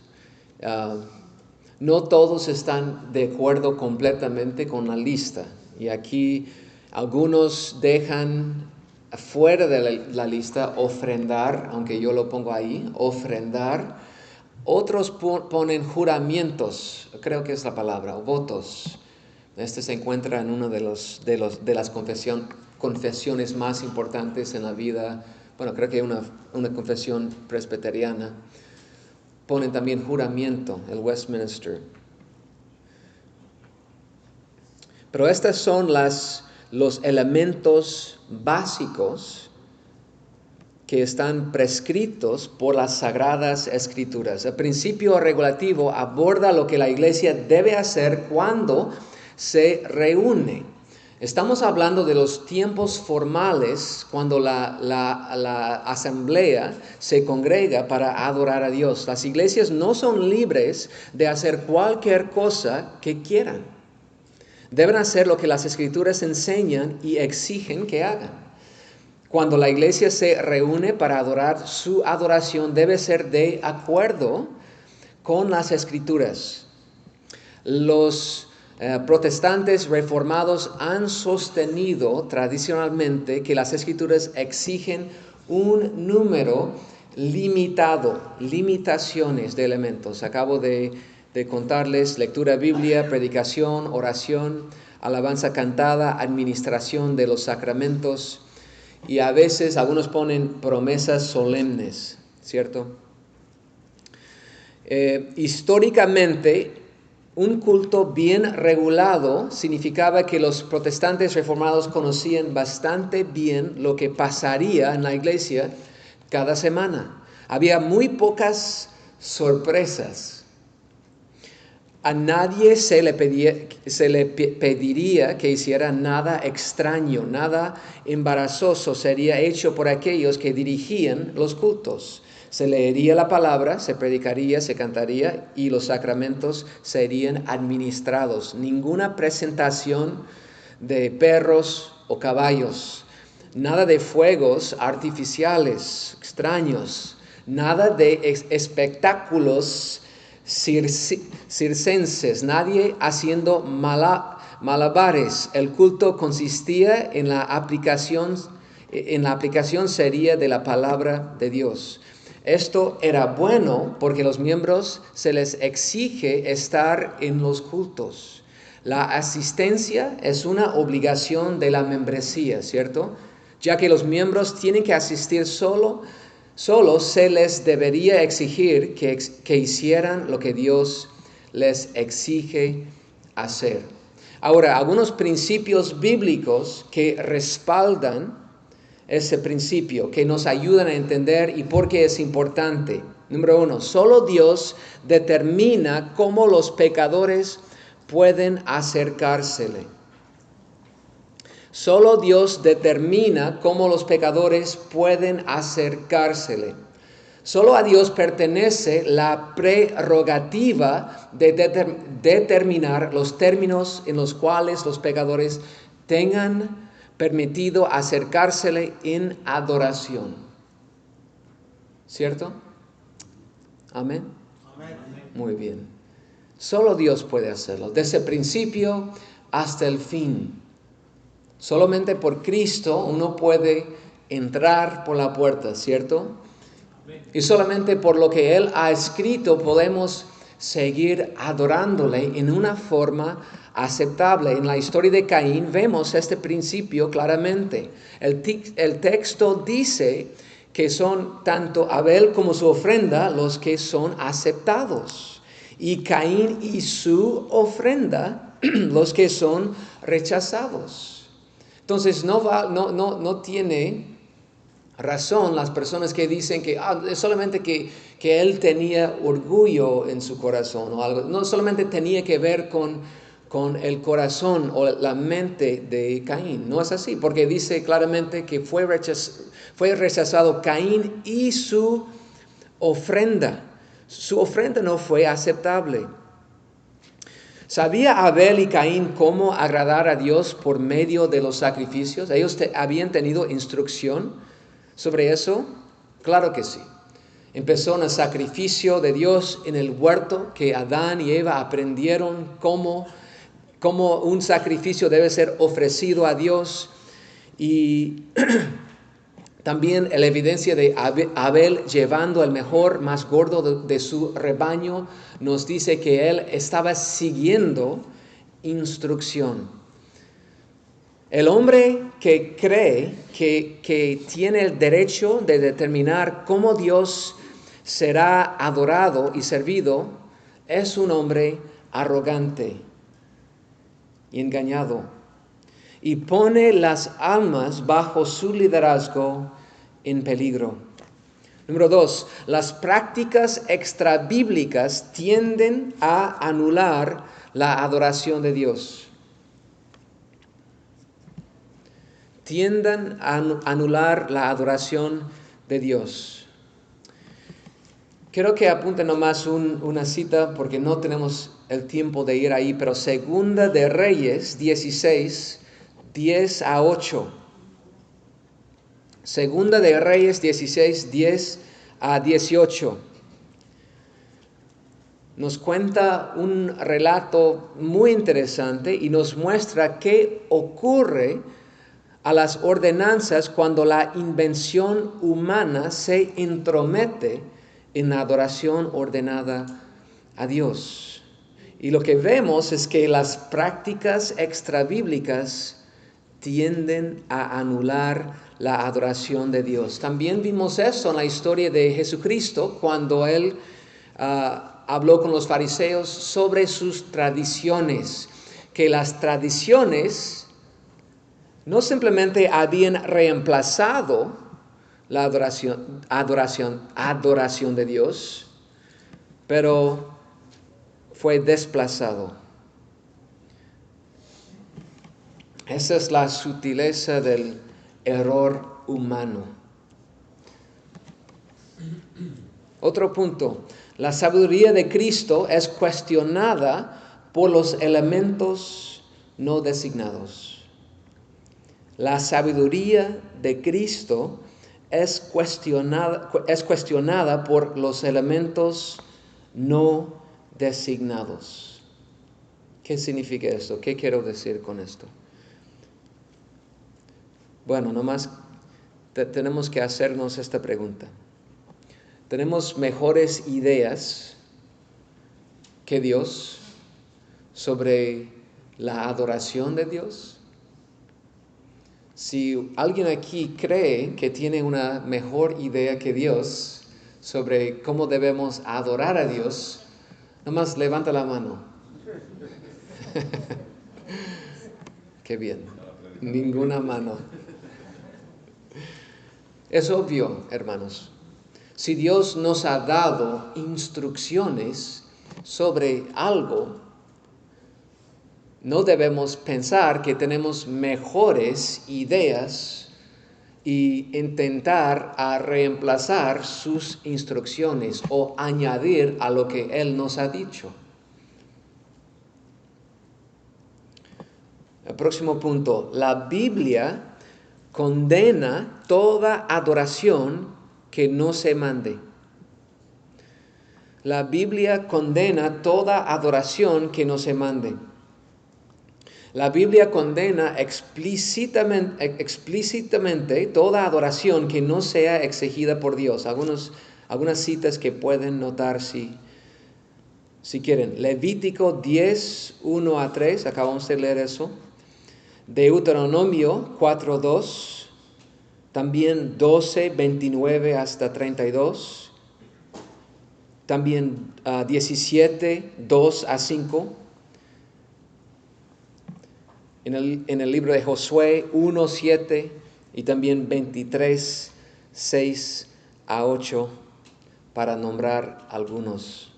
no todos están de acuerdo completamente con la lista. Y aquí algunos dejan fuera de la lista ofrendar, aunque yo lo pongo ahí, ofrendar. Otros ponen juramentos, creo que es la palabra, o votos. Este se encuentra en una de las confesiones más importantes en la vida. Bueno, creo que una confesión presbiteriana. Ponen también juramento, el Westminster. Pero estos son los elementos básicos que están prescritos por las Sagradas Escrituras. El principio regulativo aborda lo que la iglesia debe hacer cuando se reúne. Estamos hablando de los tiempos formales cuando la asamblea se congrega para adorar a Dios. Las iglesias no son libres de hacer cualquier cosa que quieran. Deben hacer lo que las Escrituras enseñan y exigen que hagan. Cuando la iglesia se reúne para adorar, su adoración debe ser de acuerdo con las Escrituras. Los protestantes reformados han sostenido tradicionalmente que las Escrituras exigen un número limitado, limitaciones de elementos. Acabo de contarles lectura Biblia, predicación, oración, alabanza cantada, administración de los sacramentos, y a veces algunos ponen promesas solemnes, ¿cierto? Históricamente, un culto bien regulado significaba que los protestantes reformados conocían bastante bien lo que pasaría en la iglesia cada semana. Había muy pocas sorpresas. A nadie se le pediría que hiciera nada extraño, nada embarazoso sería hecho por aquellos que dirigían los cultos. Se leería la palabra, se predicaría, se cantaría y los sacramentos serían administrados. Ninguna presentación de perros o caballos, nada de fuegos artificiales extraños, nada de espectáculos circenses, nadie haciendo malabares. El culto consistía en la aplicación seria de la palabra de Dios. Esto era bueno porque los miembros se les exige estar en los cultos. La asistencia es una obligación de la membresía, ¿cierto? Ya que los miembros tienen que asistir solo se les debería exigir que hicieran lo que Dios les exige hacer. Ahora, algunos principios bíblicos que respaldan ese principio, que nos ayudan a entender y por qué es importante. Número 1, solo Dios determina cómo los pecadores pueden acercársele. Solo Dios determina cómo los pecadores pueden acercársele. Solo a Dios pertenece la prerrogativa de determinar los términos en los cuales los pecadores tengan permitido acercársele en adoración. ¿Cierto? Amén. Amén. Muy bien. Solo Dios puede hacerlo, desde el principio hasta el fin. Solamente por Cristo uno puede entrar por la puerta, ¿cierto? Y solamente por lo que Él ha escrito podemos seguir adorándole en una forma aceptable. En la historia de Caín vemos este principio claramente. El texto dice que son tanto Abel como su ofrenda los que son aceptados, y Caín y su ofrenda los que son rechazados. Entonces no tiene razón las personas que dicen que es solamente que él tenía orgullo en su corazón o algo. No solamente tenía que ver con el corazón o la mente de Caín. No es así, porque dice claramente que fue rechazado Caín y su ofrenda. Su ofrenda no fue aceptable. ¿Sabía Abel y Caín cómo agradar a Dios por medio de los sacrificios? ¿Ellos habían tenido instrucción sobre eso? Claro que sí. Empezó en el sacrificio de Dios en el huerto, que Adán y Eva aprendieron cómo un sacrificio debe ser ofrecido a Dios. Y también la evidencia de Abel llevando el mejor, más gordo de su rebaño, nos dice que él estaba siguiendo instrucción. El hombre que cree que tiene el derecho de determinar cómo Dios será adorado y servido es un hombre arrogante y engañado, y pone las almas bajo su liderazgo en peligro. Número 2, las prácticas extrabíblicas tienden a anular la adoración de Dios. Tienden a anular la adoración de Dios. Quiero que apunten nomás una cita porque no tenemos el tiempo de ir ahí, pero Segunda de Reyes 16, 10 a 8. Segunda de Reyes 16, 10 a 18. Nos cuenta un relato muy interesante y nos muestra qué ocurre a las ordenanzas cuando la invención humana se entromete en la adoración ordenada a Dios. Y lo que vemos es que las prácticas extrabíblicas tienden a anular la adoración de Dios. También vimos eso en la historia de Jesucristo cuando Él habló con los fariseos sobre sus tradiciones, que las tradiciones no simplemente habían reemplazado la adoración de Dios, pero fue desplazado. Esa es la sutileza del error humano. Otro punto, la sabiduría de Cristo es cuestionada por los elementos no designados. La sabiduría de Cristo es cuestionada por los elementos no designados. ¿Qué significa esto? ¿Qué quiero decir con esto? Bueno, nomás tenemos que hacernos esta pregunta. ¿Tenemos mejores ideas que Dios sobre la adoración de Dios? Si alguien aquí cree que tiene una mejor idea que Dios sobre cómo debemos adorar a Dios, nomás levanta la mano. Qué bien. Ninguna mano. Es obvio, hermanos. Si Dios nos ha dado instrucciones sobre algo, no debemos pensar que tenemos mejores ideas y intentar reemplazar sus instrucciones o añadir a lo que Él nos ha dicho. El próximo punto, la Biblia condena toda adoración que no se mande. La Biblia condena toda adoración que no se mande. La Biblia condena explícitamente toda adoración que no sea exigida por Dios. Algunas citas que pueden notar si quieren. Levítico 10, 1 a 3, acabamos de leer eso. Deuteronomio 4, 2. También 12, 29 hasta 32. También 17, 2 a 5. En el libro de Josué 1, 7 y también 23, 6 a 8, para nombrar algunos.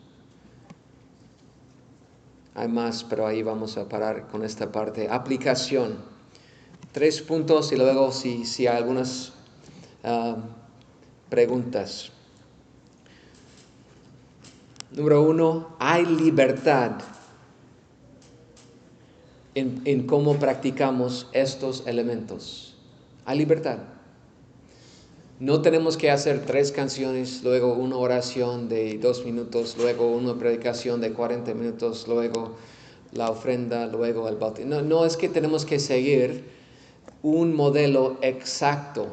Hay más, pero ahí vamos a parar con esta parte. Aplicación. 3 puntos y luego si hay algunas preguntas. Número 1, hay libertad en cómo practicamos estos elementos. Hay libertad. No tenemos que hacer 3 canciones, luego una oración de 2 minutos, luego una predicación de 40 minutos, luego la ofrenda, luego el bautismo. No es que tenemos que seguir un modelo exacto.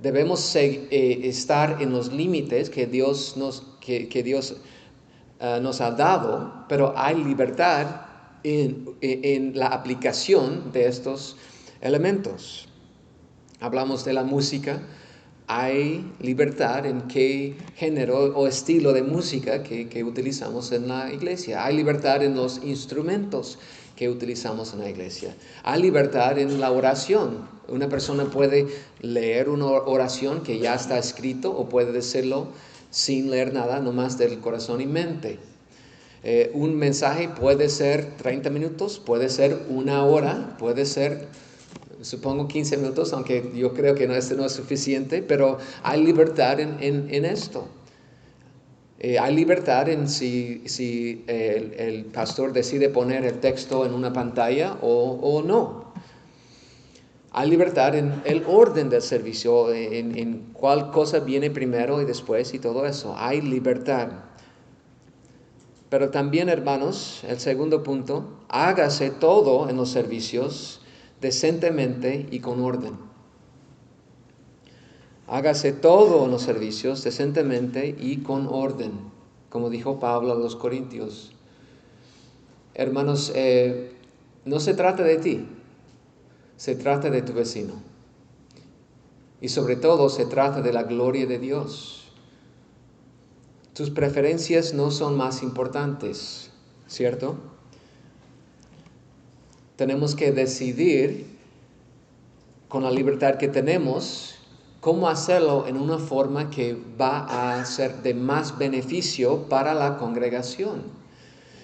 Debemos estar en los límites que Dios nos ha dado, pero hay libertad en la aplicación de estos elementos. Hablamos de la música. Hay libertad en qué género o estilo de música que utilizamos en la iglesia. Hay libertad en los instrumentos que utilizamos en la iglesia. Hay libertad en la oración. Una persona puede leer una oración que ya está escrito o puede decirlo sin leer nada, nomás del corazón y mente. Un mensaje puede ser 30 minutos, puede ser 1 hora, puede ser, supongo, 15 minutos, aunque yo creo que no es suficiente, pero hay libertad en esto. Hay libertad en si el pastor decide poner el texto en una pantalla o no. Hay libertad en el orden del servicio, en cuál cosa viene primero y después y todo eso. Hay libertad. Pero también, hermanos, el segundo punto, hágase todo en los servicios decentemente y con orden. Hágase todo en los servicios decentemente y con orden, como dijo Pablo a los Corintios. Hermanos, no se trata de ti, se trata de tu vecino. Y sobre todo se trata de la gloria de Dios. Tus preferencias no son más importantes, ¿cierto? Tenemos que decidir con la libertad que tenemos cómo hacerlo en una forma que va a ser de más beneficio para la congregación.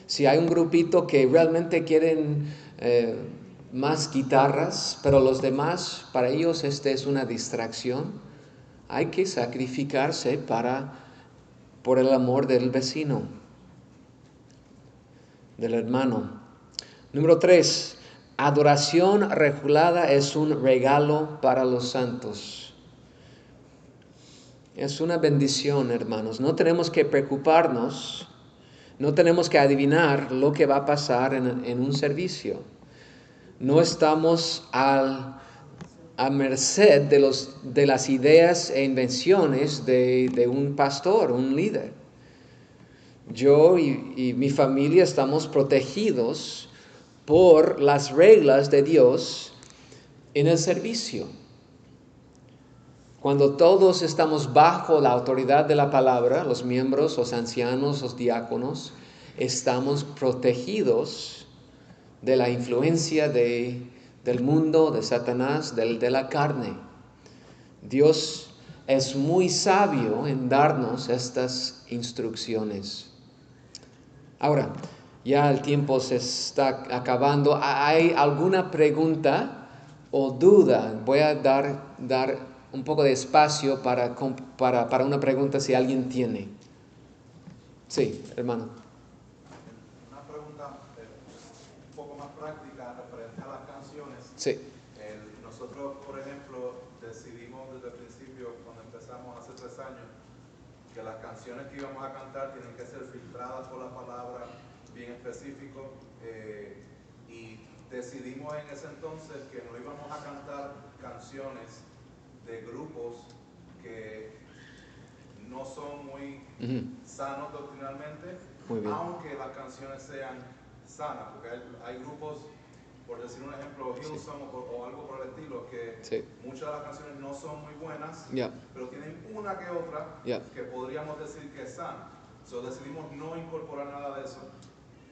Si hay un grupito que realmente quieren más guitarras, pero los demás, para ellos esta es una distracción, hay que sacrificarse por el amor del vecino, del hermano. Número 3, adoración regulada es un regalo para los santos. Es una bendición, hermanos. No tenemos que preocuparnos No tenemos que adivinar lo que va a pasar en un servicio. No estamos a merced de las ideas e invenciones de un pastor, un líder. Yo y mi familia estamos protegidos por las reglas de Dios en el servicio. Cuando todos estamos bajo la autoridad de la palabra, los miembros, los ancianos, los diáconos, estamos protegidos de la influencia del mundo, de Satanás, de la carne. Dios es muy sabio en darnos estas instrucciones. Ahora, ya el tiempo se está acabando. ¿Hay alguna pregunta o duda? Voy a dar un poco de espacio para una pregunta si alguien tiene. Sí, hermano. Una pregunta un poco más práctica referente a las canciones. Sí. Nosotros, por ejemplo, decidimos desde el principio, cuando empezamos hace 3 años, que las canciones que íbamos a cantar tienen que ser filtradas por la palabra, bien específico, y decidimos en ese entonces que no íbamos a cantar canciones de grupos que no son muy sanos doctrinalmente, aunque las canciones sean sanas, porque hay grupos, por decir un ejemplo, Hillsong o algo por el estilo, que muchas de las canciones no son muy buenas, pero tienen una que otra que podríamos decir que es sana. Decidimos no incorporar nada de eso.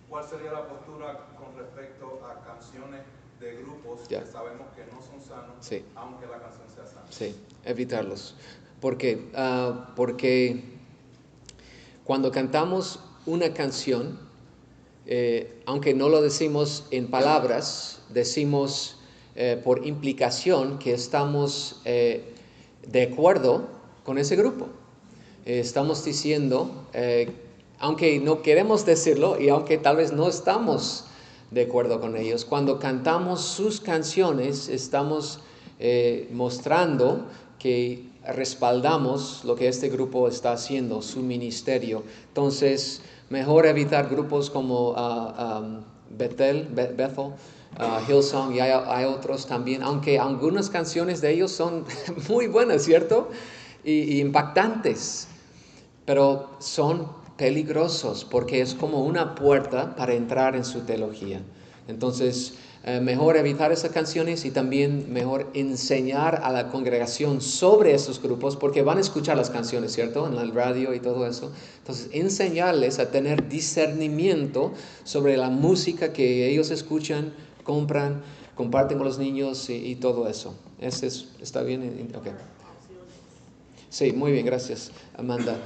¿Cuál sería la postura con respecto a canciones de grupos que sabemos que no son sanos, aunque la canción sea sana? Sí, evitarlos. Porque cuando cantamos una canción, aunque no lo decimos en palabras, decimos por implicación que estamos de acuerdo con ese grupo. Estamos diciendo, aunque no queremos decirlo y aunque tal vez no estamos de acuerdo con ellos, cuando cantamos sus canciones estamos mostrando que respaldamos lo que este grupo está haciendo, su ministerio. Entonces, mejor evitar grupos como Bethel, Hillsong, y hay otros también, aunque algunas canciones de ellos son muy buenas, ¿cierto? Y impactantes, pero son peligrosos porque es como una puerta para entrar en su teología. Entonces, mejor evitar esas canciones y también mejor enseñar a la congregación sobre esos grupos, porque van a escuchar las canciones, ¿cierto? En el radio y todo eso. Entonces, enseñarles a tener discernimiento sobre la música que ellos escuchan, compran, comparten con los niños y todo eso. ¿Está bien? Okay. Sí, muy bien, gracias, Amanda.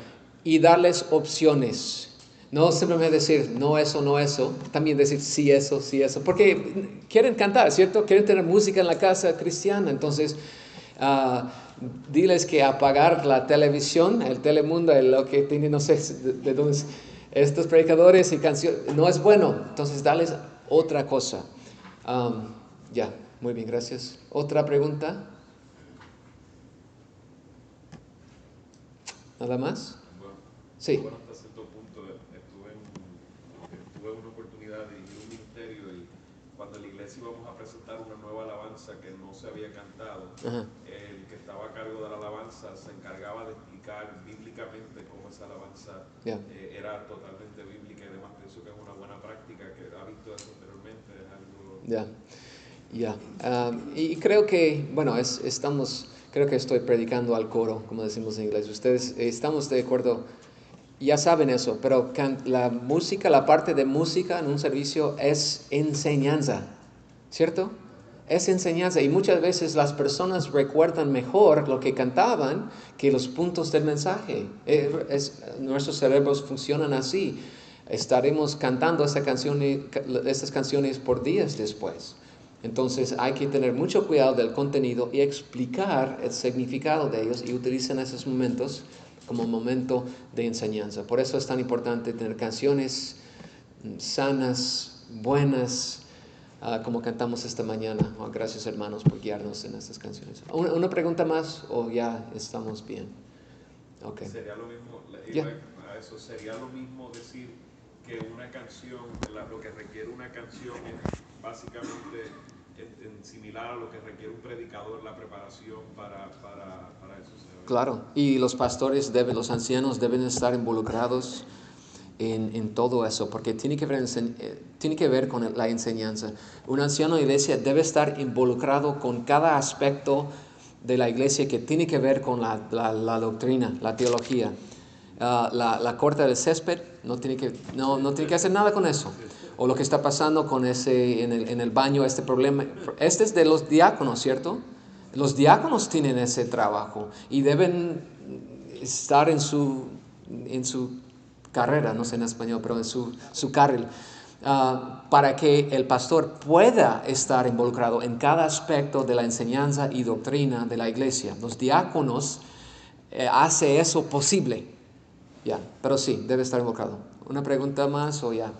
Y darles opciones. No simplemente decir no eso, también decir sí eso, porque quieren cantar, ¿cierto? Quieren tener música en la casa cristiana, entonces diles que apagar la televisión, el Telemundo, lo que tiene, no sé de dónde es, estos predicadores y canciones, no es bueno, entonces darles otra cosa. Ya, muy bien, gracias. ¿Otra pregunta? ¿Nada más? Bueno, sí. Bueno, hasta cierto punto tuve una oportunidad de dirigir un ministerio y cuando en la iglesia íbamos a presentar una nueva alabanza que no se había cantado, el que estaba a cargo de la alabanza se encargaba de explicar bíblicamente cómo esa alabanza era totalmente bíblica y demás. Pienso que es una buena práctica, que ha visto eso anteriormente, es algo... Y creo que, bueno, creo que estoy predicando al coro, como decimos en inglés. Ustedes estamos de acuerdo, ya saben eso, pero la música, la parte de música en un servicio es enseñanza, ¿cierto? Es enseñanza y muchas veces las personas recuerdan mejor lo que cantaban que los puntos del mensaje. Nuestros cerebros funcionan así. Estaremos cantando estas canciones por días después. Entonces hay que tener mucho cuidado del contenido y explicar el significado de ellos y utilizar esos momentos como momento de enseñanza. Por eso es tan importante tener canciones sanas, buenas, como cantamos esta mañana. Gracias, hermanos, por guiarnos en estas canciones. ¿Una pregunta más o ya estamos bien? Okay. Sería lo mismo, a eso sería lo mismo decir que una canción, lo que requiere una canción es básicamente similar a lo que requiere un predicador, la preparación para eso. Claro, y los pastores los ancianos deben estar involucrados en todo eso, porque tiene que ver con la enseñanza. Un anciano de iglesia debe estar involucrado con cada aspecto de la iglesia que tiene que ver con la doctrina, la teología. La corta del césped no tiene que hacer nada con eso. O lo que está pasando con en el baño, este problema. Este es de los diáconos, ¿cierto? Los diáconos tienen ese trabajo y deben estar en su carrera, no sé en español, pero en su carril, para que el pastor pueda estar involucrado en cada aspecto de la enseñanza y doctrina de la iglesia. Los diáconos hacen eso posible. Pero sí, debe estar involucrado. ¿Una pregunta más o ya?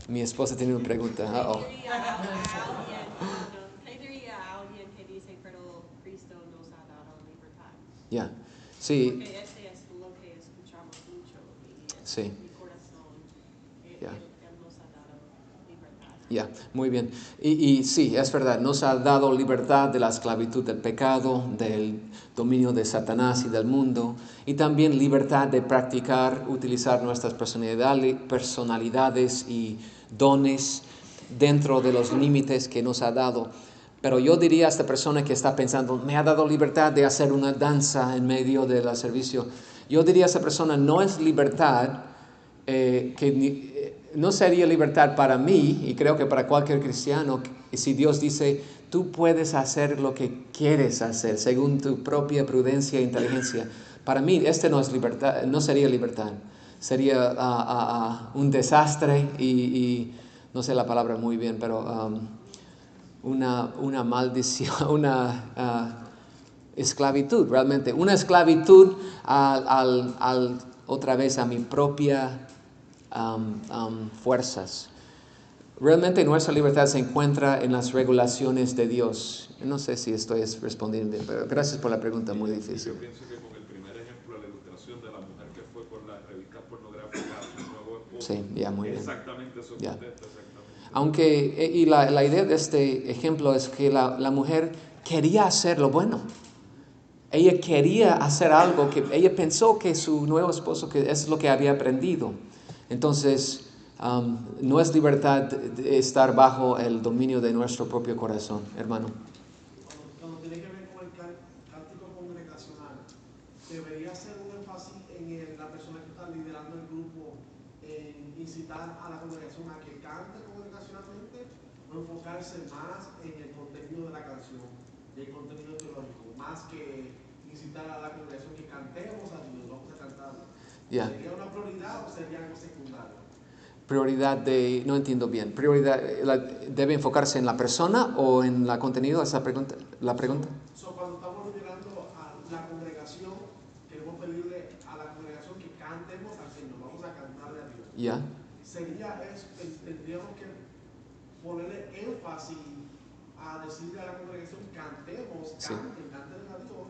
Mi esposa tiene una pregunta. Hay teoría a alguien que dice, pero Cristo nos ha dado libertad. Sí. Porque ese es lo que escuchamos mucho y es Sí. mi corazón. Él nos ha dado libertad. Muy bien. Y sí, es verdad, nos ha dado libertad de la esclavitud del pecado, del dominio de Satanás y del mundo, y también libertad de utilizar nuestras personalidades y dones dentro de los límites que nos ha dado. Pero yo diría a esta persona que está pensando, me ha dado libertad de hacer una danza en medio del servicio. Yo diría a esa persona, no es libertad no sería libertad para mí, y creo que para cualquier cristiano, si Dios dice, tú puedes hacer lo que quieres hacer, según tu propia prudencia e inteligencia. Para mí, no es libertad, no sería libertad. Sería un desastre y no sé la palabra muy bien, pero una maldición, una esclavitud, realmente. Una esclavitud otra vez a mi propia fuerzas. Realmente nuestra libertad se encuentra en las regulaciones de Dios. No sé si estoy respondiendo bien, pero gracias por la pregunta, muy difícil. Yo pienso que con el primer ejemplo, la ilustración de la mujer que fue por las revistas pornográficas a su nuevo esposo, Sí, muy bien. Exactamente eso contesta, exactamente. Aunque, y la idea de este ejemplo es que la mujer quería hacer lo bueno. Ella quería hacer algo que ella pensó que su nuevo esposo, que es lo que había aprendido. Entonces, no es libertad de estar bajo el dominio de nuestro propio corazón, hermano. Cuando tiene que ver con el cántico congregacional, debería ser un énfasis en la persona que está liderando el grupo, en incitar a la congregación a que cante congregacionalmente, o enfocarse más en el contenido de la canción, el contenido teológico, más que incitar a la congregación que cantemos a Dios, vamos a cantar. ¿Sería una prioridad o sería algo secundario? Prioridad no entiendo bien. Prioridad, ¿debe enfocarse en la persona o en el contenido? ¿Esa pregunta? ¿La pregunta? Cuando estamos liderando a la congregación, queremos pedirle a la congregación que cantemos al Señor, vamos a cantarle a Dios. Tendríamos que ponerle énfasis a decirle a la congregación, cantemos, canten a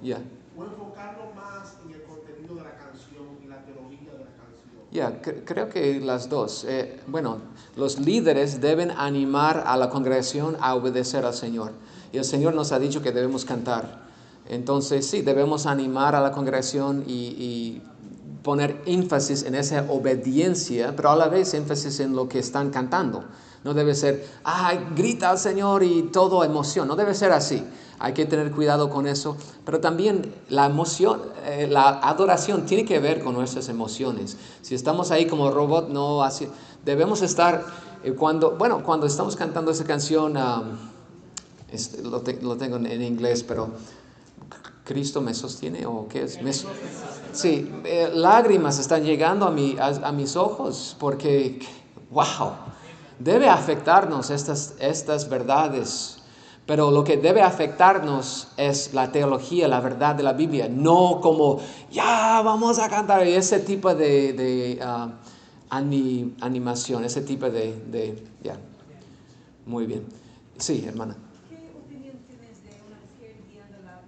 Dios, o enfocarnos más en el contenido de la canción y la teología de la canción. Creo que las dos. Los líderes deben animar a la congregación a obedecer al Señor. Y el Señor nos ha dicho que debemos cantar. Entonces, sí, debemos animar a la congregación y poner énfasis en esa obediencia, pero a la vez énfasis en lo que están cantando. No debe ser, grita al Señor y todo emoción. No debe ser así. Hay que tener cuidado con eso. Pero también la emoción, la adoración tiene que ver con nuestras emociones. Si estamos ahí como robot, no así. Debemos estar, cuando estamos cantando esa canción, lo tengo en inglés, pero ¿Cristo me sostiene o qué es? Sí, lágrimas están llegando a mis ojos porque, wow, debe afectarnos estas verdades. Pero lo que debe afectarnos es la teología, la verdad de la Biblia, no como, vamos a cantar, ese tipo de animación, ese tipo Muy bien. Sí, hermana. ¿Qué opinión tienes de una mujer guiando la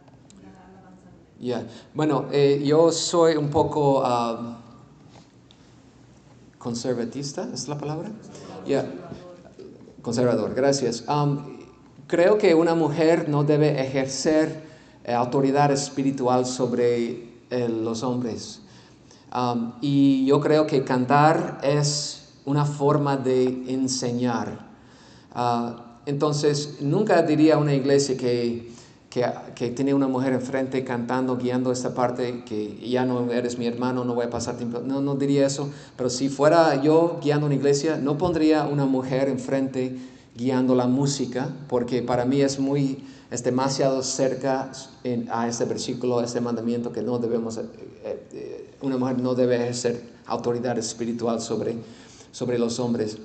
alabanza? Bueno, yo soy un poco conservatista, ¿es la palabra? Conservador, gracias. Creo que una mujer no debe ejercer autoridad espiritual sobre los hombres. Y yo creo que cantar es una forma de enseñar. Entonces, nunca diría a una iglesia que tiene una mujer enfrente cantando, guiando esta parte, que ya no eres mi hermano, no voy a pasar tiempo. No diría eso. Pero si fuera yo guiando una iglesia, no pondría una mujer enfrente guiando la música, porque para mí es demasiado cerca a este versículo, a este mandamiento, que no debemos, una mujer no debe ejercer autoridad espiritual sobre los hombres.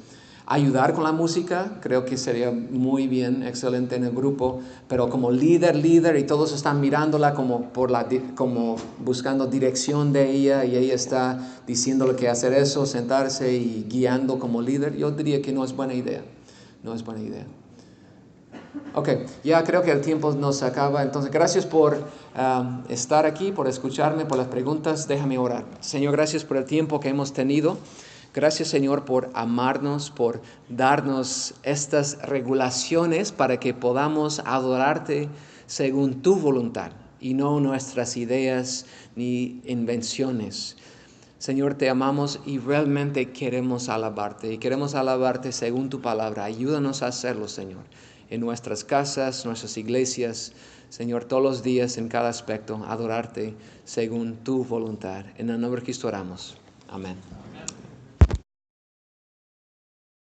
Ayudar con la música, creo que sería muy bien, excelente en el grupo, pero como líder, y todos están mirándola como buscando dirección de ella, y ella está diciéndole que hacer eso, sentarse y guiando como líder, yo diría que no es buena idea. No es buena idea. Ok, ya creo que el tiempo nos acaba. Entonces, gracias por estar aquí, por escucharme, por las preguntas. Déjame orar. Señor, gracias por el tiempo que hemos tenido. Gracias, Señor, por amarnos, por darnos estas regulaciones para que podamos adorarte según tu voluntad y no nuestras ideas ni invenciones. Señor, te amamos y realmente queremos alabarte. Y queremos alabarte según tu palabra. Ayúdanos a hacerlo, Señor, en nuestras casas, nuestras iglesias. Señor, todos los días, en cada aspecto, adorarte según tu voluntad. En el nombre de Cristo oramos. Amén.